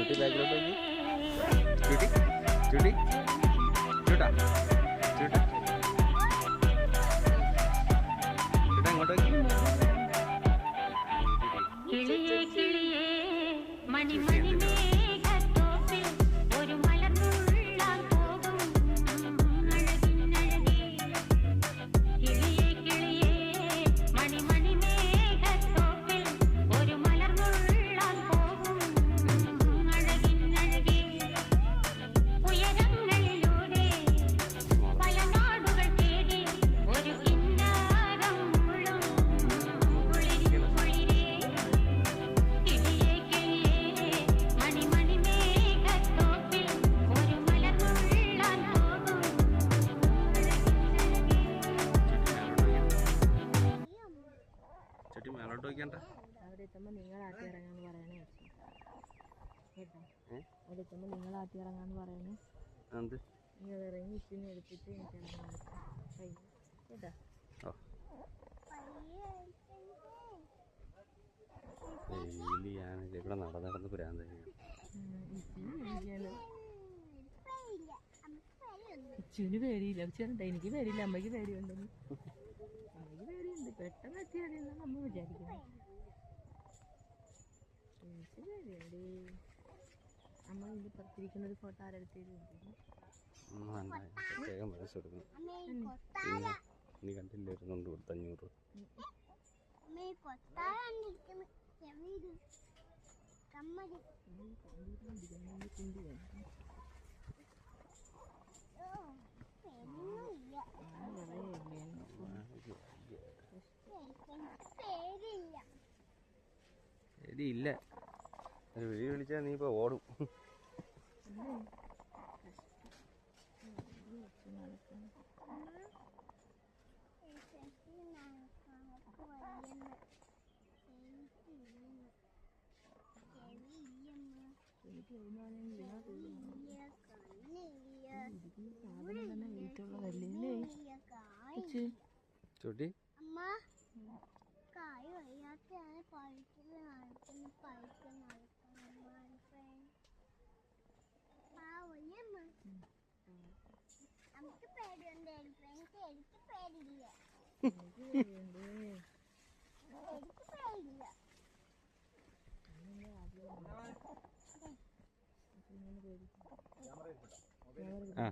ചുട്ടി ബാക്കിലോട്ട് നോക്കി. ചുട്ടി ചുട്ടി ചൂട്ടാ ചൂട്ടാ ചൂട്ടാ ഇങ്ങോട്ട് നോക്കി. കിളിയേ കിളിയേ മണി മണി മേഘത്തോപ്പിൽ ഒരു മലർന്നുള്ളാൻ പോകും അഴകിനഴകേ. കിളിയേ കിളിയേ മണി മണി മേഘത്തോപ്പിൽ ഒരു മലർന്നുള്ളാൻ പോകും അഴകിനഴകേ. ഉയരങ്ങളിലൂടെ പല നാടുകൾ തേടി ഒരു കിന്നാരം മുള്ളും കുളിരിൻ കുളിരേ. കിളിയേ കിളിയേ മണി മണി മേഘത്തോപ്പിൽ ഒരു മലർന്നുള്ളാൻ പോകും ചുട്ടി മേലോട്ട് നോക്കിയാണ്ട. അവിടെ എത്തുമ്പോൾ നിങ്ങൾ ആട്ടി ഇറങ്ങാന്ന് പറയണേ കേട്ടോ. അവിടെ എത്തുമ്പോൾ നിങ്ങൾ ആട്ടി ഇറങ്ങാന്ന് പറയണേ. എന്ത് നിങ്ങൾ ഇറങ്ങി ഇച്ചിനെ എടുത്തിട്ട് എനിക്ക് ഇറങ്ങാൻ കൈ കേട്ടോ. ഡെയിലി ഞാനൊക്കെ ഇവിടെ നടന്ന് പ്രാന്തായി. ഇച്ചുവിന് പേടിയില്ല. ചേട്ടാ എനിക്ക് പേടിയില്ല, അമ്മയ്ക്ക് പേടിയുണ്ടെന്ന്. അമ്മയ്ക്ക് പേടിയുണ്ട്. പെട്ടെന്ന് എത്തിയാടിയെന്നാണ് അമ്മ വിചാരിക്കുന്നത്. എനിക്ക് പേടിയുണ്ട്. അമ്മ ഇതിൻ്റെ പുറത്തിരിക്കുന്ന ഒരു ഫോട്ടോ ആരെടുത്തേലും പ്രത്യേകം പൈസ കൊടുക്കണം. പിന്നെ നീ കണ്ടില്ലായിരുന്നുണ്ട് കൊടുത്ത 500. പേടിയില്ല. ഒരു വിളി വിളിച്ചാൽ നീ ഇപ്പോൾ ഓടും. ചുട്ടി നമുക്ക് പേടിയുണ്ട്. എനിക്ക് പേടിയില്ല. എനിക്ക് പേടിയില്ല. ആ